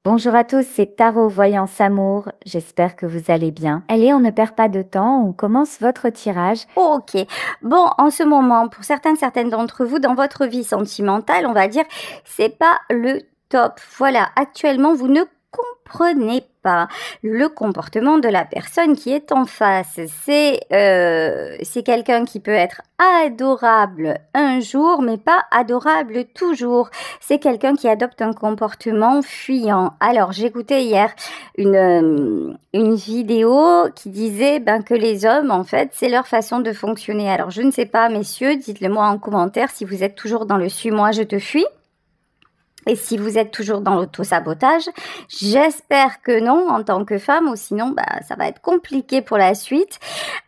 Bonjour à tous, c'est Tarot Voyance Amour. J'espère que vous allez bien. Allez, on ne perd pas de temps, on commence votre tirage. Ok. Bon, en ce moment, pour certaines d'entre vous, dans votre vie sentimentale, on va dire, c'est pas le top. Voilà, actuellement, vous ne comprenez pas le comportement de la personne qui est en face. C'est quelqu'un qui peut être adorable un jour, mais pas adorable toujours. C'est quelqu'un qui adopte un comportement fuyant. Alors, j'écoutais hier une vidéo qui disait que les hommes, en fait, c'est leur façon de fonctionner. Alors, je ne sais pas, messieurs, dites-le moi en commentaire si vous êtes toujours dans le suis-moi, je te fuis. Et si vous êtes toujours dans l'auto-sabotage, j'espère que non en tant que femme, ou sinon ça va être compliqué pour la suite.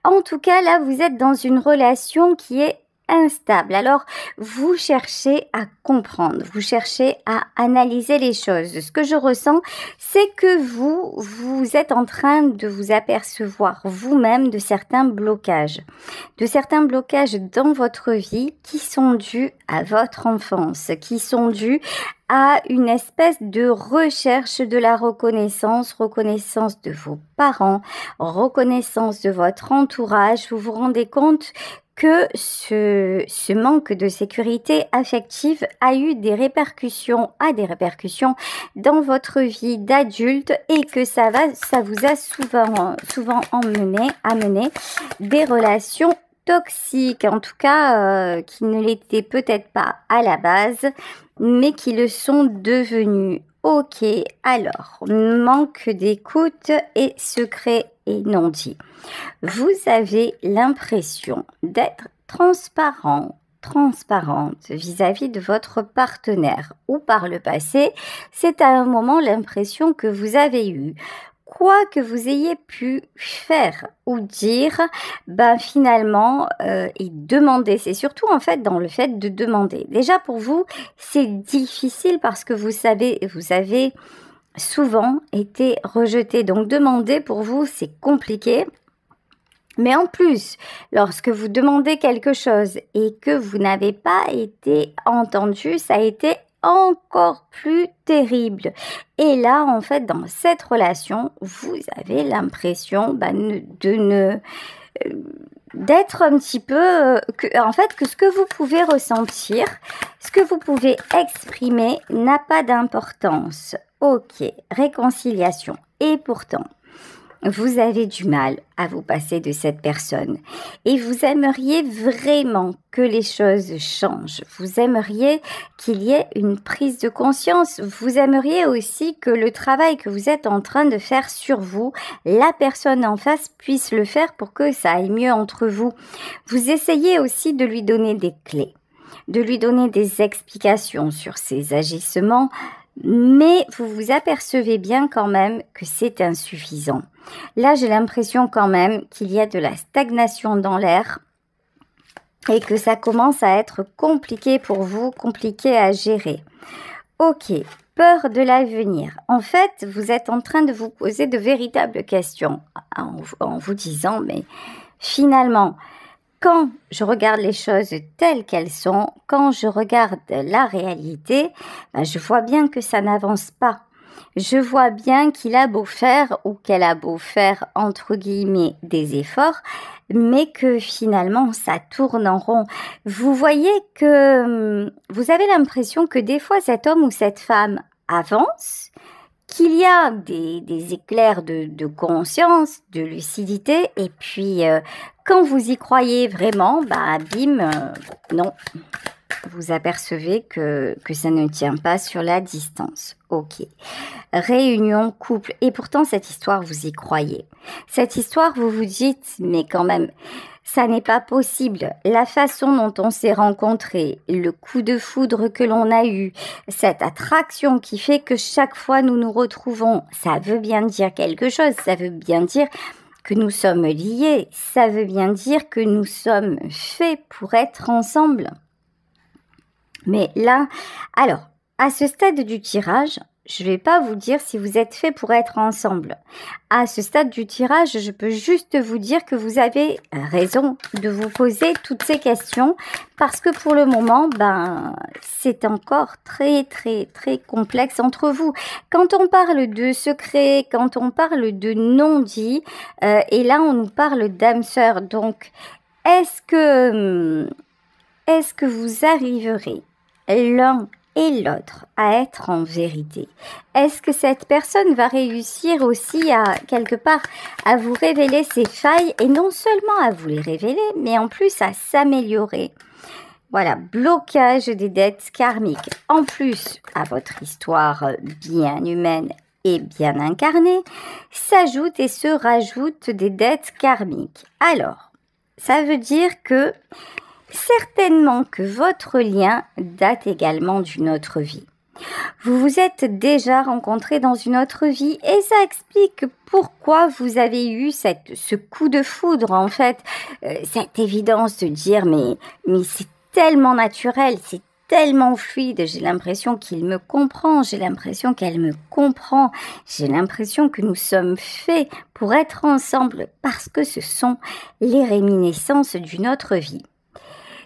En tout cas, là, vous êtes dans une relation qui est instable. Alors, vous cherchez à comprendre, vous cherchez à analyser les choses. Ce que je ressens, c'est que vous êtes en train de vous apercevoir vous-même de certains blocages dans votre vie qui sont dus à votre enfance, qui sont dus à une espèce de recherche de la reconnaissance de vos parents, reconnaissance de votre entourage. Vous vous rendez compte que ce manque de sécurité affective a des répercussions dans votre vie d'adulte et que ça vous a souvent amené des relations toxiques, en tout cas qui ne l'étaient peut-être pas à la base, mais qui le sont devenus. Ok, alors, manque d'écoute et secret et non dit. Vous avez l'impression d'être transparente vis-à-vis de votre partenaire, ou par le passé, c'est à un moment l'impression que vous avez eue. Quoi que vous ayez pu faire ou dire, finalement, et demander, c'est surtout en fait dans le fait de demander. Déjà pour vous, c'est difficile parce que vous avez souvent été rejeté. Donc demander pour vous, c'est compliqué. Mais en plus, lorsque vous demandez quelque chose et que vous n'avez pas été entendu, ça a été encore plus terrible. Et là, en fait, dans cette relation, vous avez l'impression d'être un petit peu que ce que vous pouvez ressentir, ce que vous pouvez exprimer n'a pas d'importance. Ok, réconciliation. Et pourtant, vous avez du mal à vous passer de cette personne et vous aimeriez vraiment que les choses changent. Vous aimeriez qu'il y ait une prise de conscience. Vous aimeriez aussi que le travail que vous êtes en train de faire sur vous, la personne en face puisse le faire pour que ça aille mieux entre vous. Vous essayez aussi de lui donner des clés, de lui donner des explications sur ses agissements, mais vous vous apercevez bien quand même que c'est insuffisant. Là, j'ai l'impression quand même qu'il y a de la stagnation dans l'air et que ça commence à être compliqué pour vous, compliqué à gérer. Ok, peur de l'avenir. En fait, vous êtes en train de vous poser de véritables questions en vous disant, mais finalement, quand je regarde les choses telles qu'elles sont, quand je regarde la réalité, je vois bien que ça n'avance pas. Je vois bien qu'il a beau faire ou qu'elle a beau faire entre guillemets des efforts, mais que finalement ça tourne en rond. Vous voyez que vous avez l'impression que des fois cet homme ou cette femme avance, qu'il y a des éclairs de conscience, de lucidité, et puis quand vous y croyez vraiment, bim, non. Vous apercevez que ça ne tient pas sur la distance. Ok. Réunion, couple. Et pourtant, cette histoire, vous y croyez. Cette histoire, vous vous dites, mais quand même, ça n'est pas possible. La façon dont on s'est rencontrés, le coup de foudre que l'on a eu, cette attraction qui fait que chaque fois nous nous retrouvons, ça veut bien dire quelque chose. Ça veut bien dire que nous sommes liés. Ça veut bien dire que nous sommes faits pour être ensemble. Mais là, alors, à ce stade du tirage, je ne vais pas vous dire si vous êtes fait pour être ensemble. À ce stade du tirage, je peux juste vous dire que vous avez raison de vous poser toutes ces questions parce que pour le moment, c'est encore très complexe entre vous. Quand on parle de secret, quand on parle de non-dit, et là on nous parle d'âme sœur. Donc, est-ce que vous arriverez l'un et l'autre à être en vérité? Est-ce que cette personne va réussir aussi à, quelque part, à vous révéler ses failles et non seulement à vous les révéler, mais en plus à s'améliorer? Voilà, blocage des dettes karmiques. En plus, à votre histoire bien humaine et bien incarnée, s'ajoutent et se rajoutent des dettes karmiques. Alors, ça veut dire que certainement que votre lien date également d'une autre vie. Vous vous êtes déjà rencontrés dans une autre vie et ça explique pourquoi vous avez eu ce coup de foudre, en fait, cette évidence de dire mais c'est tellement naturel, c'est tellement fluide, j'ai l'impression qu'il me comprend, j'ai l'impression qu'elle me comprend, j'ai l'impression que nous sommes faits pour être ensemble parce que ce sont les réminiscences d'une autre vie.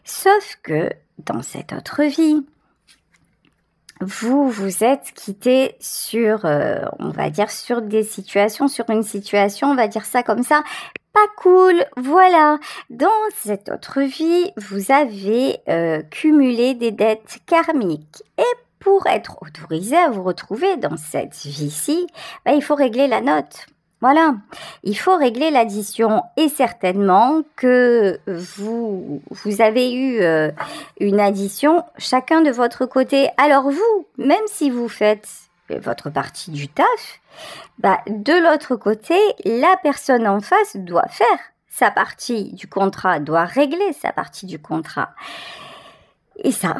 Sauf que dans cette autre vie, vous vous êtes quittés sur, on va dire, sur une situation, on va dire ça comme ça, pas cool, voilà. Dans cette autre vie, vous avez cumulé des dettes karmiques. Et pour être autorisé à vous retrouver dans cette vie-ci, il faut régler la note. Voilà, il faut régler l'addition et certainement que vous avez eu une addition chacun de votre côté. Alors vous, même si vous faites votre partie du taf, de l'autre côté, la personne en face doit faire sa partie du contrat, doit régler sa partie du contrat. Et ça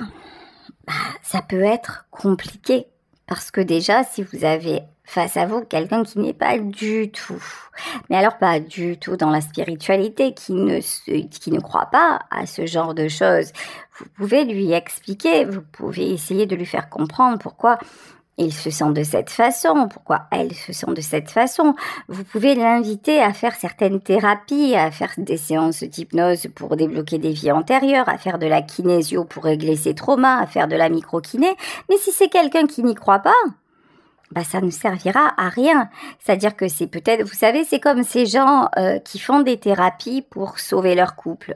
peut être compliqué parce que déjà, si vous avez face à vous quelqu'un qui n'est pas du tout, mais alors pas du tout dans la spiritualité, qui ne croit pas à ce genre de choses, vous pouvez lui expliquer, vous pouvez essayer de lui faire comprendre pourquoi il se sent de cette façon, pourquoi elle se sent de cette façon. Vous pouvez l'inviter à faire certaines thérapies, à faire des séances d'hypnose pour débloquer des vies antérieures, à faire de la kinésio pour régler ses traumas, à faire de la micro-kiné. Mais si c'est quelqu'un qui n'y croit pas, ça ne servira à rien. C'est-à-dire que c'est peut-être, vous savez, c'est comme ces gens qui font des thérapies pour sauver leur couple.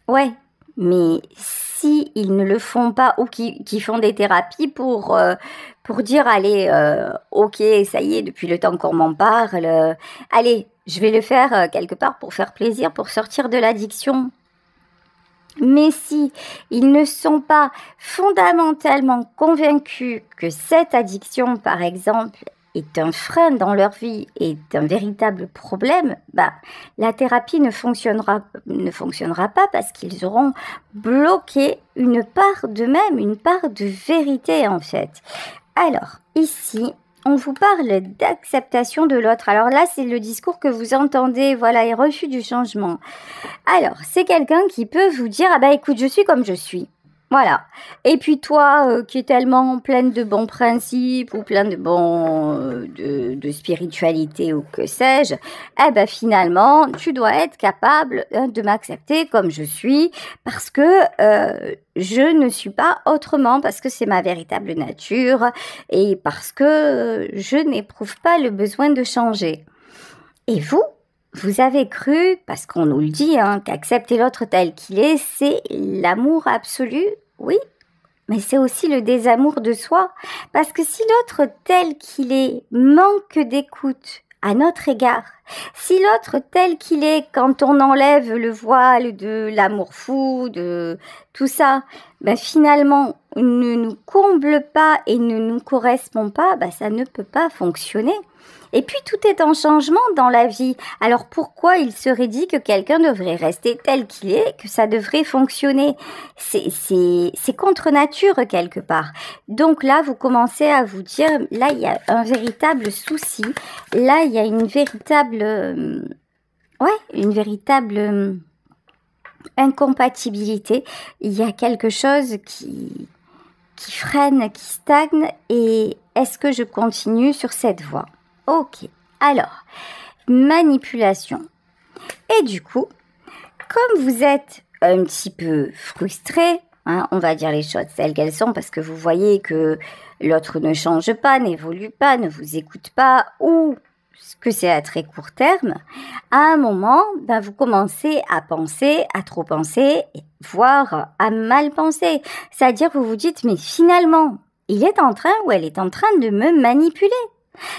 Ouais, mais si ils ne le font pas ou qui font des thérapies pour dire allez, ok, ça y est, depuis le temps qu'on m'en parle, allez, je vais le faire quelque part pour faire plaisir, pour sortir de l'addiction. Mais si ils ne sont pas fondamentalement convaincus que cette addiction, par exemple, est un frein dans leur vie, est un véritable problème, la thérapie ne fonctionnera pas parce qu'ils auront bloqué une part d'eux-mêmes, une part de vérité en fait. Alors, ici, on vous parle d'acceptation de l'autre. Alors là, c'est le discours que vous entendez, voilà, et refus du changement. Alors, c'est quelqu'un qui peut vous dire, écoute, je suis comme je suis. Voilà. Et puis toi, qui es tellement pleine de bons principes ou plein de de spiritualité ou que sais-je, finalement, tu dois être capable de m'accepter comme je suis parce que je ne suis pas autrement, parce que c'est ma véritable nature et parce que je n'éprouve pas le besoin de changer. Et vous avez cru, parce qu'on nous le dit, qu'accepter l'autre tel qu'il est, c'est l'amour absolu. Oui, mais c'est aussi le désamour de soi. Parce que si l'autre tel qu'il est manque d'écoute à notre égard, si l'autre tel qu'il est, quand on enlève le voile de l'amour fou, de tout ça, finalement ne nous comble pas et ne nous correspond pas, ça ne peut pas fonctionner. Et puis tout est en changement dans la vie. Alors pourquoi il serait dit que quelqu'un devrait rester tel qu'il est, que ça devrait fonctionner? C'est contre nature quelque part. Donc là, vous commencez à vous dire, là il y a un véritable souci, là il y a une véritable, incompatibilité. Il y a quelque chose qui freine, qui stagne et est-ce que je continue sur cette voie? Ok, alors, manipulation. Et du coup, comme vous êtes un petit peu frustré, hein, on va dire les choses telles qu'elles sont parce que vous voyez que l'autre ne change pas, n'évolue pas, ne vous écoute pas ou que c'est à très court terme, à un moment, vous commencez à penser, à trop penser, voire à mal penser. C'est-à-dire que vous vous dites, mais finalement, il est en train ou elle est en train de me manipuler.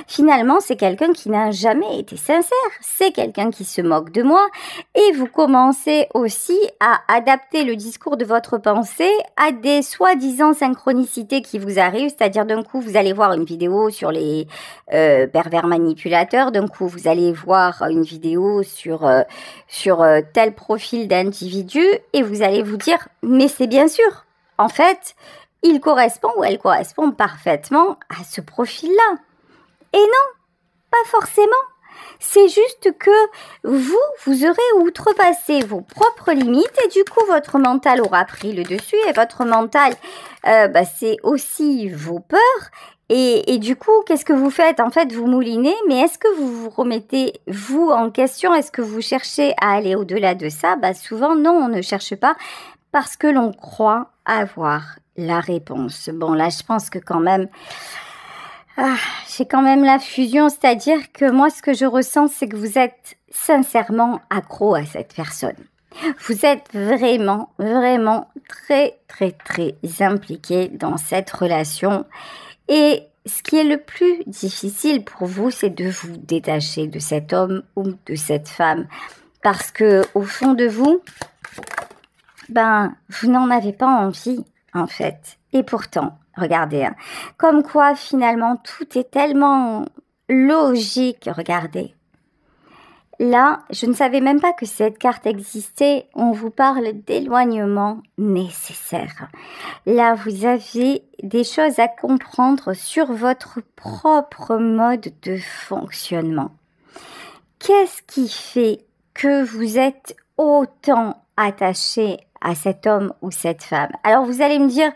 Finalement, c'est quelqu'un qui n'a jamais été sincère, c'est quelqu'un qui se moque de moi et vous commencez aussi à adapter le discours de votre pensée à des soi-disant synchronicités qui vous arrivent, c'est-à-dire d'un coup, vous allez voir une vidéo sur les pervers manipulateurs, d'un coup, vous allez voir une vidéo sur tel profil d'individu et vous allez vous dire, mais c'est bien sûr, en fait, il correspond ou elle correspond parfaitement à ce profil-là. Et non, pas forcément. C'est juste que vous aurez outrepassé vos propres limites et du coup, votre mental aura pris le dessus et votre mental, c'est aussi vos peurs. Et du coup, qu'est-ce que vous faites? En fait, vous moulinez, mais est-ce que vous vous remettez, vous, en question? Est-ce que vous cherchez à aller au-delà de ça? Souvent, non, on ne cherche pas parce que l'on croit avoir la réponse. Bon, là, je pense que quand même... j'ai quand même la fusion, c'est-à-dire que moi, ce que je ressens, c'est que vous êtes sincèrement accro à cette personne. Vous êtes vraiment, vraiment très, très, très impliqué dans cette relation. Et ce qui est le plus difficile pour vous, c'est de vous détacher de cet homme ou de cette femme. Parce que au fond de vous, vous n'en avez pas envie, en fait. Et pourtant... Regardez, hein. Comme quoi finalement tout est tellement logique, regardez. Là, je ne savais même pas que cette carte existait, on vous parle d'éloignement nécessaire. Là, vous avez des choses à comprendre sur votre propre mode de fonctionnement. Qu'est-ce qui fait que vous êtes autant attaché à cet homme ou cette femme? Alors vous allez me dire,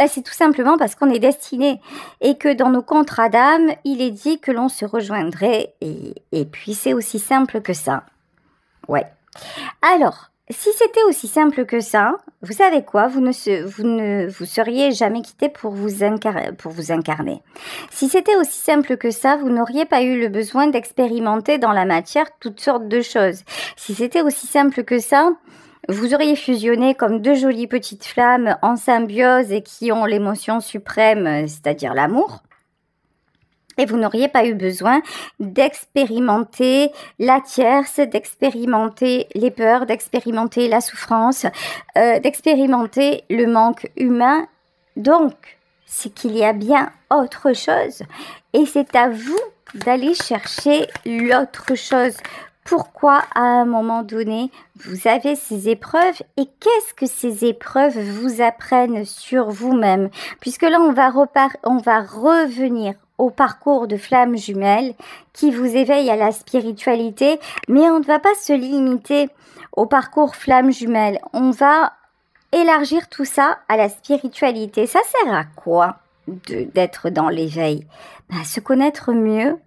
c'est tout simplement parce qu'on est destiné et que dans nos contrats d'âme, il est dit que l'on se rejoindrait et puis c'est aussi simple que ça. Ouais. Alors, si c'était aussi simple que ça, vous savez quoi? Vous seriez jamais quitté pour vous incarner. Si c'était aussi simple que ça, vous n'auriez pas eu le besoin d'expérimenter dans la matière toutes sortes de choses. Si c'était aussi simple que ça, vous auriez fusionné comme deux jolies petites flammes en symbiose et qui ont l'émotion suprême, c'est-à-dire l'amour. Et vous n'auriez pas eu besoin d'expérimenter la tierce, d'expérimenter les peurs, d'expérimenter la souffrance, d'expérimenter le manque humain. Donc, c'est qu'il y a bien autre chose. Et c'est à vous d'aller chercher l'autre chose. Pourquoi, à un moment donné, vous avez ces épreuves et qu'est-ce que ces épreuves vous apprennent sur vous-même? Puisque là, on va revenir au parcours de flamme jumelle qui vous éveille à la spiritualité, mais on ne va pas se limiter au parcours flamme jumelle. On va élargir tout ça à la spiritualité. Ça sert à quoi d'être dans l'éveil? Se connaître mieux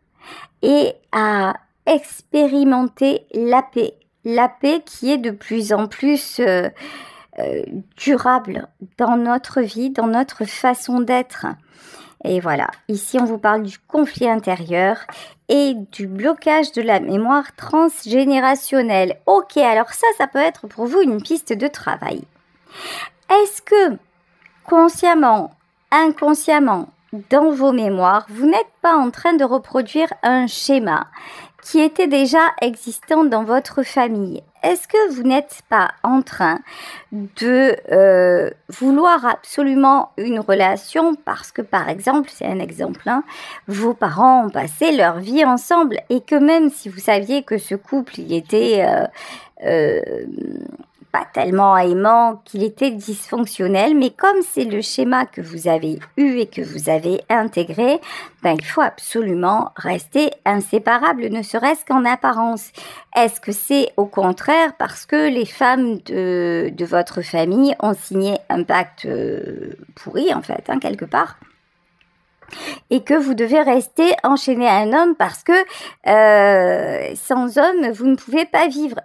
et à expérimenter la paix qui est de plus en plus durable dans notre vie, dans notre façon d'être. Et voilà, ici on vous parle du conflit intérieur et du blocage de la mémoire transgénérationnelle. Ok, alors ça peut être pour vous une piste de travail. Est-ce que consciemment, inconsciemment, dans vos mémoires, vous n'êtes pas en train de reproduire un schéma qui était déjà existant dans votre famille? Est-ce que vous n'êtes pas en train de vouloir absolument une relation parce que, par exemple, c'est un exemple, vos parents ont passé leur vie ensemble et que même si vous saviez que ce couple, il était pas tellement aimant, qu'il était dysfonctionnel, mais comme c'est le schéma que vous avez eu et que vous avez intégré, il faut absolument rester inséparable, ne serait-ce qu'en apparence. Est-ce que c'est au contraire parce que les femmes de votre famille ont signé un pacte pourri, en fait, quelque part? et que vous devez rester enchaîné à un homme parce que sans homme, vous ne pouvez pas vivre.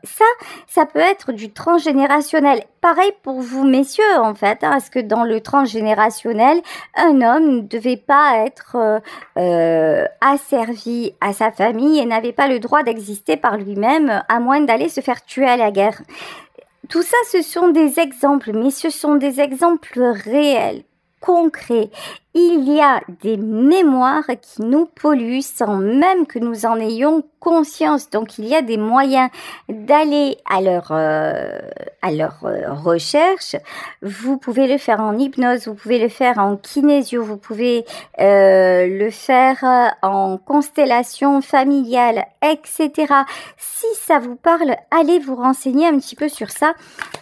Ça peut être du transgénérationnel. Pareil pour vous, messieurs, en fait, hein, parce que dans le transgénérationnel, un homme ne devait pas être asservi à sa famille et n'avait pas le droit d'exister par lui-même, à moins d'aller se faire tuer à la guerre. Tout ça, ce sont des exemples, mais ce sont des exemples réels, concret. Il y a des mémoires qui nous polluent sans même que nous en ayons conscience. Donc, il y a des moyens d'aller à leur recherche. Vous pouvez le faire en hypnose, vous pouvez le faire en kinésio, vous pouvez le faire en constellation familiale, etc. Si ça vous parle, allez vous renseigner un petit peu sur ça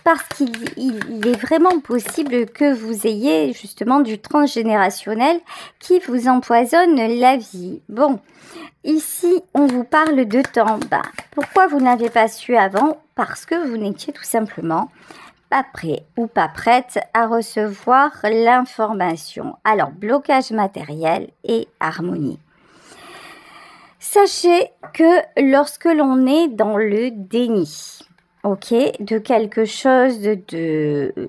parce qu'il est vraiment possible que vous ayez justement du transgénérationnel qui vous empoisonne la vie. Bon, ici, on vous parle de temps. Pourquoi vous n'avez pas su avant? Parce que vous n'étiez tout simplement pas prêt ou pas prête à recevoir l'information. Alors, blocage matériel et harmonie. Sachez que lorsque l'on est dans le déni, de quelque chose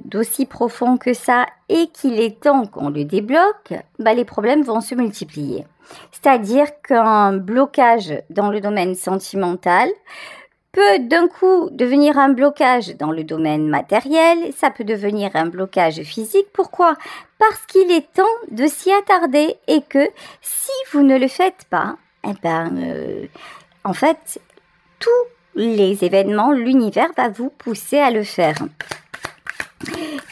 d'aussi profond que ça et qu'il est temps qu'on le débloque, les problèmes vont se multiplier. C'est-à-dire qu'un blocage dans le domaine sentimental peut d'un coup devenir un blocage dans le domaine matériel, ça peut devenir un blocage physique. Pourquoi? Parce qu'il est temps de s'y attarder et que si vous ne le faites pas, en fait, tout les événements, l'univers va vous pousser à le faire.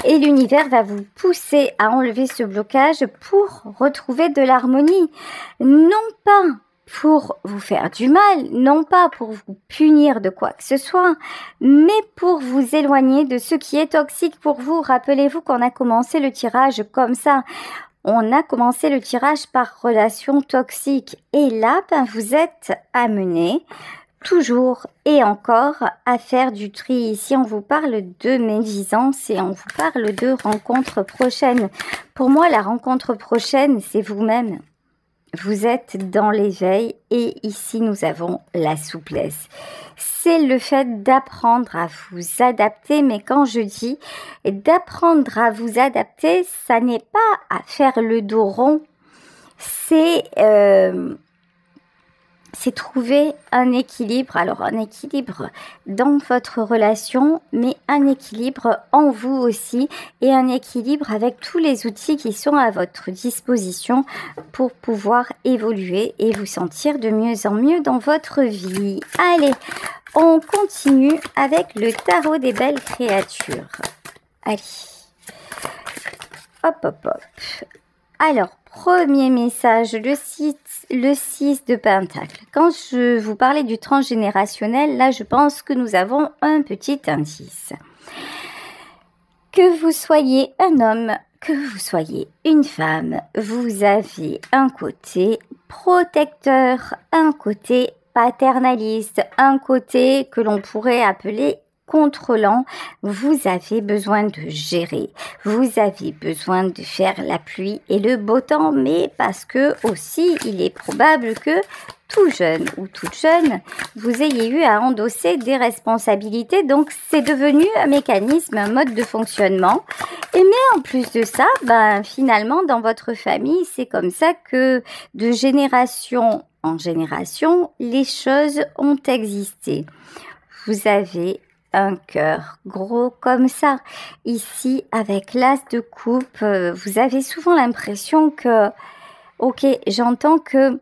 Et l'univers va vous pousser à enlever ce blocage pour retrouver de l'harmonie. Non pas pour vous faire du mal, non pas pour vous punir de quoi que ce soit, mais pour vous éloigner de ce qui est toxique pour vous. Rappelez-vous qu'on a commencé le tirage comme ça. On a commencé le tirage par relation toxique. Et là, vous êtes amené toujours et encore à faire du tri. Ici, on vous parle de médisance et on vous parle de rencontre prochaine. Pour moi, la rencontre prochaine, c'est vous-même. Vous êtes dans l'éveil et ici, nous avons la souplesse. C'est le fait d'apprendre à vous adapter, mais quand je dis d'apprendre à vous adapter, ça n'est pas à faire le dos rond, c'est trouver un équilibre. Alors un équilibre dans votre relation, mais un équilibre en vous aussi et un équilibre avec tous les outils qui sont à votre disposition pour pouvoir évoluer et vous sentir de mieux en mieux dans votre vie. Allez, on continue avec le tarot des belles créatures. Allez, hop hop hop. Alors, premier message, le 6 de Pentacle. Quand je vous parlais du transgénérationnel, là, je pense que nous avons un petit indice. Que vous soyez un homme, que vous soyez une femme, vous avez un côté protecteur, un côté paternaliste, un côté que l'on pourrait appeler contrôlant. Vous avez besoin de gérer, vous avez besoin de faire la pluie et le beau temps, mais parce que aussi il est probable que tout jeune ou toute jeune, vous ayez eu à endosser des responsabilités, donc c'est devenu un mécanisme, un mode de fonctionnement. Et mais en plus de ça, finalement dans votre famille, c'est comme ça que de génération en génération, les choses ont existé. Vous avez un cœur gros comme ça. Ici, avec l'as de coupe, vous avez souvent l'impression que, j'entends que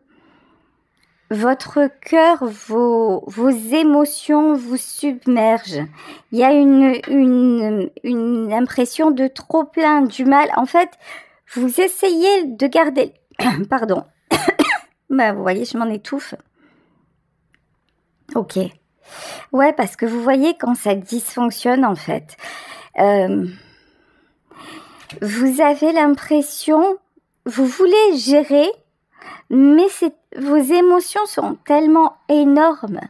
votre cœur, vos émotions vous submergent. Il y a une impression de trop plein, du mal. En fait, vous essayez de garder... Pardon. Vous voyez, je m'en étouffe. Ouais, parce que vous voyez quand ça dysfonctionne, en fait. Vous avez l'impression, vous voulez gérer, mais vos émotions sont tellement énormes,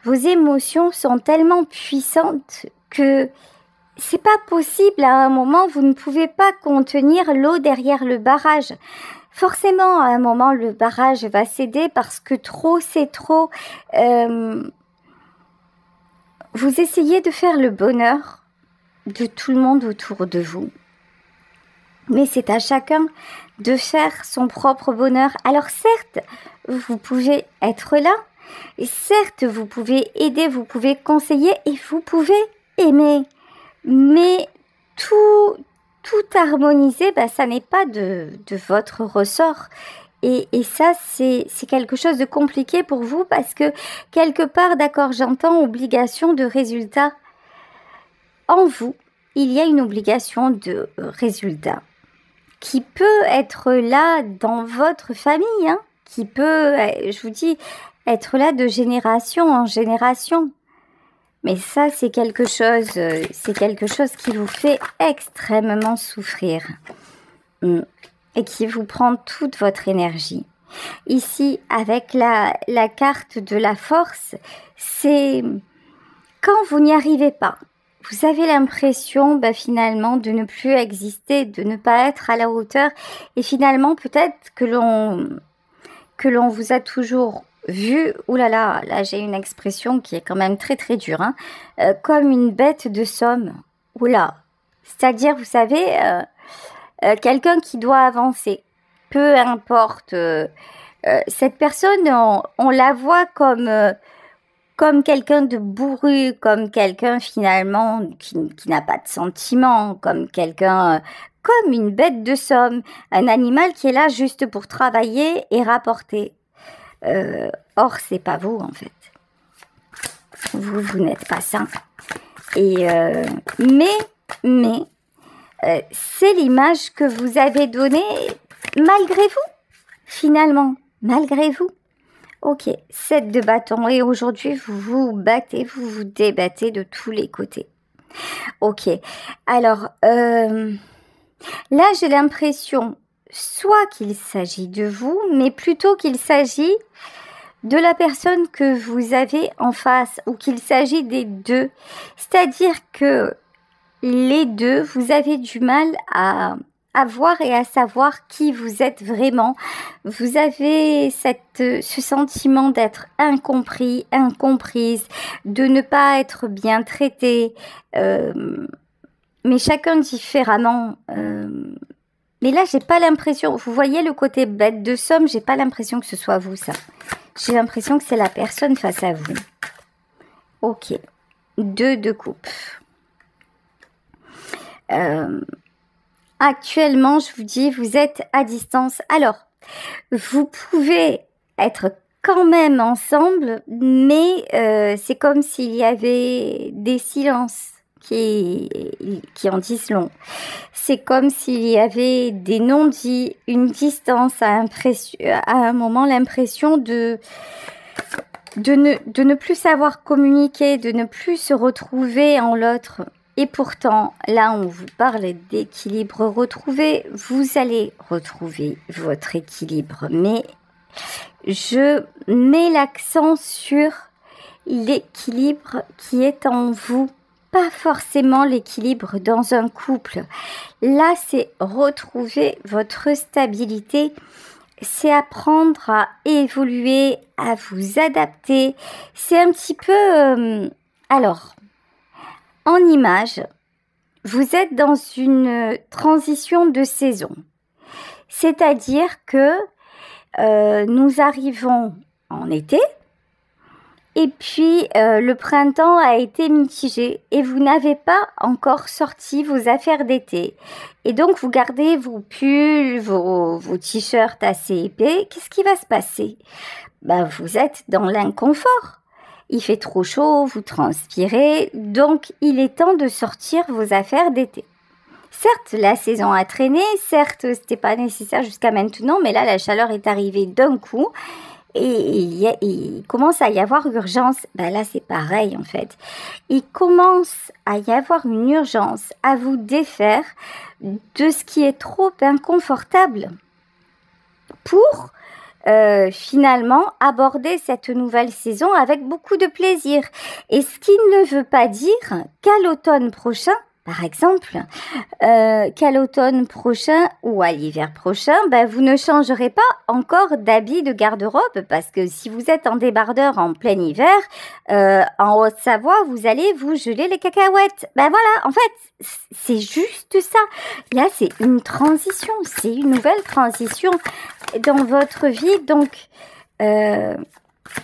vos émotions sont tellement puissantes que c'est pas possible. À un moment, vous ne pouvez pas contenir l'eau derrière le barrage. forcément, à un moment, le barrage va céder parce que trop, c'est trop. Vous essayez de faire le bonheur de tout le monde autour de vous. Mais c'est à chacun de faire son propre bonheur. Alors certes, vous pouvez être là. Et certes, vous pouvez aider, vous pouvez conseiller et vous pouvez aimer. Mais tout harmoniser, ça n'est pas de votre ressort. Et ça, c'est quelque chose de compliqué pour vous parce que quelque part, d'accord, j'entends obligation de résultat. En vous, il y a une obligation de résultat qui peut être là dans votre famille, qui peut, je vous dis, être là de génération en génération. Mais ça, c'est quelque chose qui vous fait extrêmement souffrir et qui vous prend toute votre énergie. Ici, avec la carte de la force, c'est quand vous n'y arrivez pas. Vous avez l'impression finalement de ne plus exister, de ne pas être à la hauteur. Et finalement, peut-être que l'on vous a toujours vu, oulala, là j'ai une expression qui est quand même très très dure, comme une bête de somme. Oula, c'est-à-dire, vous savez, quelqu'un qui doit avancer, peu importe, cette personne, on la voit comme quelqu'un de bourru, comme quelqu'un finalement qui n'a pas de sentiments, comme quelqu'un, comme une bête de somme, un animal qui est là juste pour travailler et rapporter. Or, c'est pas vous en fait. Vous n'êtes pas ça. Et mais c'est l'image que vous avez donnée malgré vous, finalement, malgré vous. Ok, 7 de bâton et aujourd'hui vous vous battez, vous vous débattez de tous les côtés. Ok, alors là j'ai l'impression soit qu'il s'agit de vous, mais plutôt qu'il s'agit de la personne que vous avez en face ou qu'il s'agit des deux. C'est-à-dire que les deux, vous avez du mal à voir et à savoir qui vous êtes vraiment. Vous avez ce sentiment d'être incompris, incomprise, de ne pas être bien traité, mais chacun différemment. Mais là, j'ai pas l'impression, vous voyez le côté bête de somme, j'ai pas l'impression que ce soit vous, ça. J'ai l'impression que c'est la personne face à vous. Ok. 2 de coupe. Actuellement, je vous dis, vous êtes à distance. Alors, vous pouvez être quand même ensemble, mais c'est comme s'il y avait des silences qui en disent long. C'est comme s'il y avait des non-dits, une distance, à un moment l'impression de ne plus savoir communiquer, de ne plus se retrouver en l'autre. Et pourtant, là, on vous parle d'équilibre retrouvé. Vous allez retrouver votre équilibre. Mais je mets l'accent sur l'équilibre qui est en vous. Pas forcément l'équilibre dans un couple. Là, c'est retrouver votre stabilité. C'est apprendre à évoluer, à vous adapter. C'est un petit peu... alors... En image, vous êtes dans une transition de saison. C'est-à-dire que nous arrivons en été et puis le printemps a été mitigé et vous n'avez pas encore sorti vos affaires d'été. Et donc vous gardez vos pulls, vos t-shirts assez épais. Qu'est-ce qui va se passer ? Vous êtes dans l'inconfort. Il fait trop chaud, vous transpirez, donc il est temps de sortir vos affaires d'été. Certes, la saison a traîné, certes, c'était pas nécessaire jusqu'à maintenant, mais là, la chaleur est arrivée d'un coup et il commence à y avoir urgence. Là, c'est pareil, en fait. Il commence à y avoir une urgence à vous défaire de ce qui est trop inconfortable pour... finalement aborder cette nouvelle saison avec beaucoup de plaisir. Et ce qui ne veut pas dire qu'à l'automne prochain, par exemple, qu'à l'automne prochain ou à l'hiver prochain, vous ne changerez pas encore d'habit de garde-robe parce que si vous êtes en débardeur en plein hiver, en Haute-Savoie, vous allez vous geler les cacahuètes. Voilà, en fait, c'est juste ça. Là, c'est une transition, c'est une nouvelle transition dans votre vie. Donc,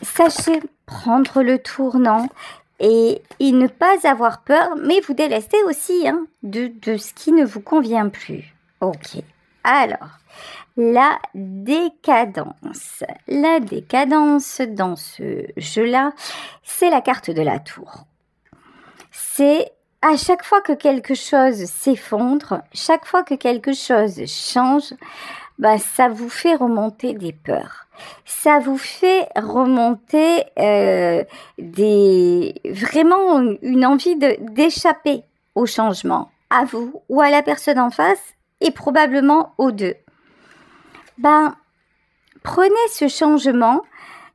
sachez prendre le tournant et ne pas avoir peur, mais vous délester aussi de ce qui ne vous convient plus. Ok, alors, la décadence. La décadence dans ce jeu-là, c'est la carte de la tour. C'est à chaque fois que quelque chose s'effondre, chaque fois que quelque chose change, ça vous fait remonter des peurs. Ça vous fait remonter vraiment une envie d'échapper au changement, à vous ou à la personne en face et probablement aux deux. Prenez ce changement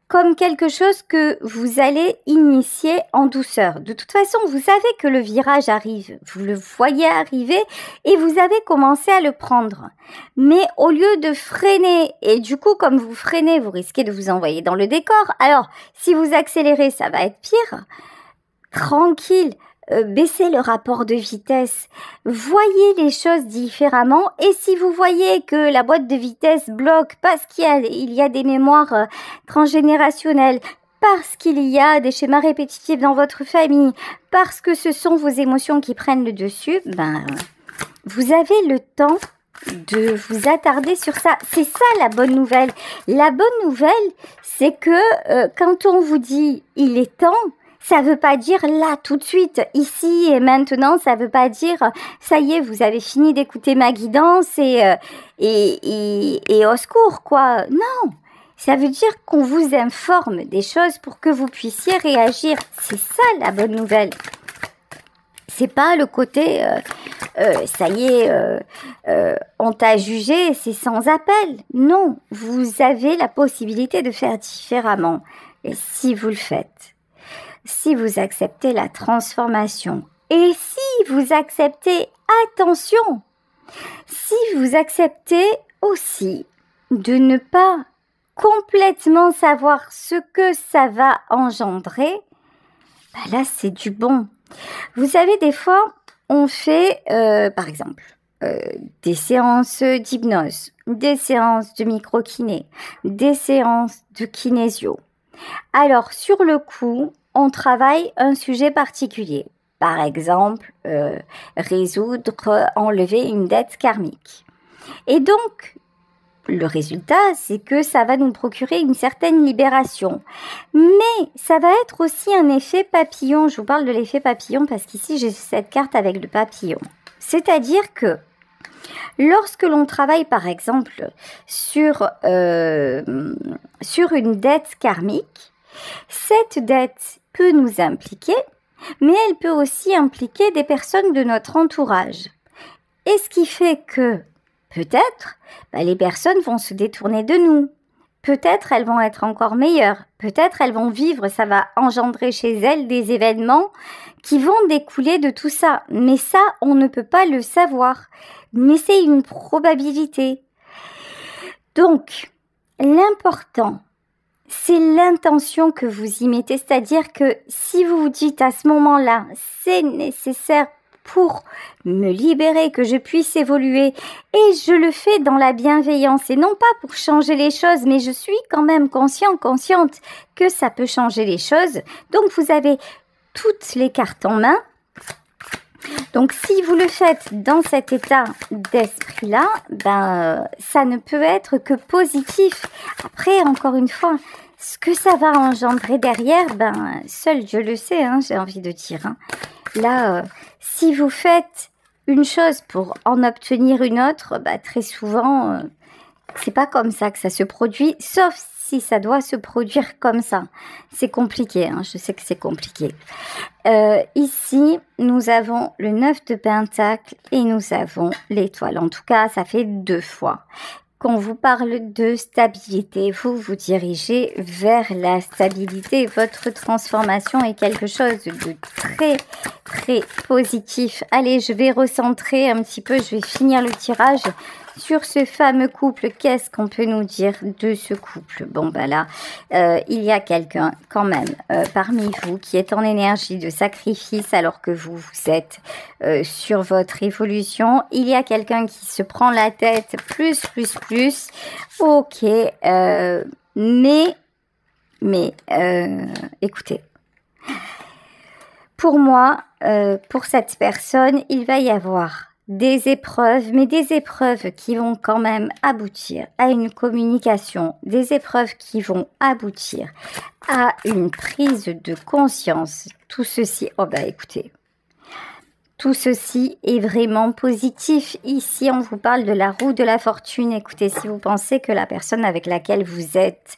comme quelque chose que vous allez initier en douceur. De toute façon, vous savez que le virage arrive, vous le voyez arriver et vous avez commencé à le prendre. Mais au lieu de freiner, et du coup, comme vous freinez, vous risquez de vous envoyer dans le décor. Alors, si vous accélérez, ça va être pire. Tranquille. Baissez le rapport de vitesse, voyez les choses différemment et si vous voyez que la boîte de vitesse bloque parce qu'il y a des mémoires transgénérationnelles, parce qu'il y a des schémas répétitifs dans votre famille, parce que ce sont vos émotions qui prennent le dessus, vous avez le temps de vous attarder sur ça. C'est ça la bonne nouvelle. La bonne nouvelle, c'est que quand on vous dit « il est temps », ça veut pas dire là, tout de suite, ici et maintenant, ça veut pas dire ça y est, vous avez fini d'écouter ma guidance et au secours, quoi. Non, ça veut dire qu'on vous informe des choses pour que vous puissiez réagir. C'est ça la bonne nouvelle. C'est pas le côté ça y est, on t'a jugé, c'est sans appel. Non, vous avez la possibilité de faire différemment. Et si vous le faites, si vous acceptez la transformation et si vous acceptez, attention, si vous acceptez aussi de ne pas complètement savoir ce que ça va engendrer, là c'est du bon. Vous savez, des fois, on fait, par exemple, des séances d'hypnose, des séances de micro-kiné, des séances de kinésio. Alors, sur le coup, on travaille un sujet particulier. Par exemple, enlever une dette karmique. Et donc, le résultat, c'est que ça va nous procurer une certaine libération. Mais ça va être aussi un effet papillon. Je vous parle de l'effet papillon parce qu'ici, j'ai cette carte avec le papillon. C'est-à-dire que lorsque l'on travaille, par exemple, sur une dette karmique, cette dette peut nous impliquer, mais elle peut aussi impliquer des personnes de notre entourage. Et ce qui fait que, peut-être, les personnes vont se détourner de nous. Peut-être elles vont être encore meilleures. Peut-être elles vont vivre, ça va engendrer chez elles des événements qui vont découler de tout ça. Mais ça, on ne peut pas le savoir. Mais c'est une probabilité. Donc, l'important, c'est l'intention que vous y mettez. C'est-à-dire que si vous vous dites à ce moment-là, c'est nécessaire pour me libérer, que je puisse évoluer, et je le fais dans la bienveillance, et non pas pour changer les choses, mais je suis quand même consciente que ça peut changer les choses. Donc vous avez toutes les cartes en main. Donc si vous le faites dans cet état d'esprit-là, ça ne peut être que positif. Après, encore une fois, ce que ça va engendrer derrière, seul Dieu le sait, j'ai envie de dire. Là, si vous faites une chose pour en obtenir une autre, très souvent, c'est pas comme ça que ça se produit, sauf si ça doit se produire comme ça. C'est compliqué, je sais que c'est compliqué. Ici, nous avons le 9 de Pentacle et nous avons l'étoile. En tout cas, ça fait 2 fois. qu'on vous parle de stabilité, vous vous dirigez vers la stabilité. Votre transformation est quelque chose de très, très positif. Allez, je vais recentrer un petit peu, je vais finir le tirage sur ce fameux couple. Qu'est-ce qu'on peut nous dire de ce couple? Bon, ben là, il y a quelqu'un quand même parmi vous qui est en énergie de sacrifice alors que vous êtes sur votre évolution. Il y a quelqu'un qui se prend la tête plus. Ok, mais écoutez, pour moi, pour cette personne, il va y avoir des épreuves, mais des épreuves qui vont quand même aboutir à une communication, des épreuves qui vont aboutir à une prise de conscience. Tout ceci, oh bah écoutez, tout ceci est vraiment positif. Ici, on vous parle de la roue de la fortune. Écoutez, si vous pensez que la personne avec laquelle vous êtes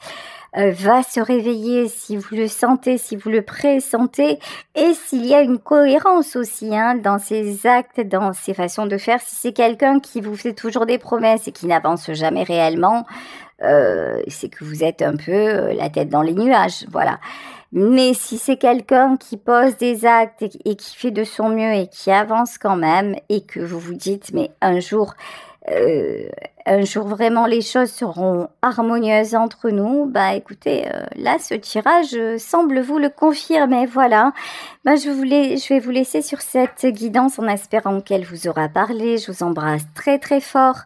va se réveiller, si vous le sentez, si vous le pressentez, et s'il y a une cohérence aussi dans ses actes, dans ses façons de faire. Si c'est quelqu'un qui vous fait toujours des promesses et qui n'avance jamais réellement, c'est que vous êtes un peu la tête dans les nuages, voilà. Mais si c'est quelqu'un qui pose des actes et qui fait de son mieux et qui avance quand même, et que vous vous dites, mais un jour vraiment les choses seront harmonieuses entre nous, bah écoutez, là ce tirage semble vous le confirmer. Voilà, bah, je vais vous laisser sur cette guidance en espérant qu'elle vous aura parlé. Je vous embrasse très très fort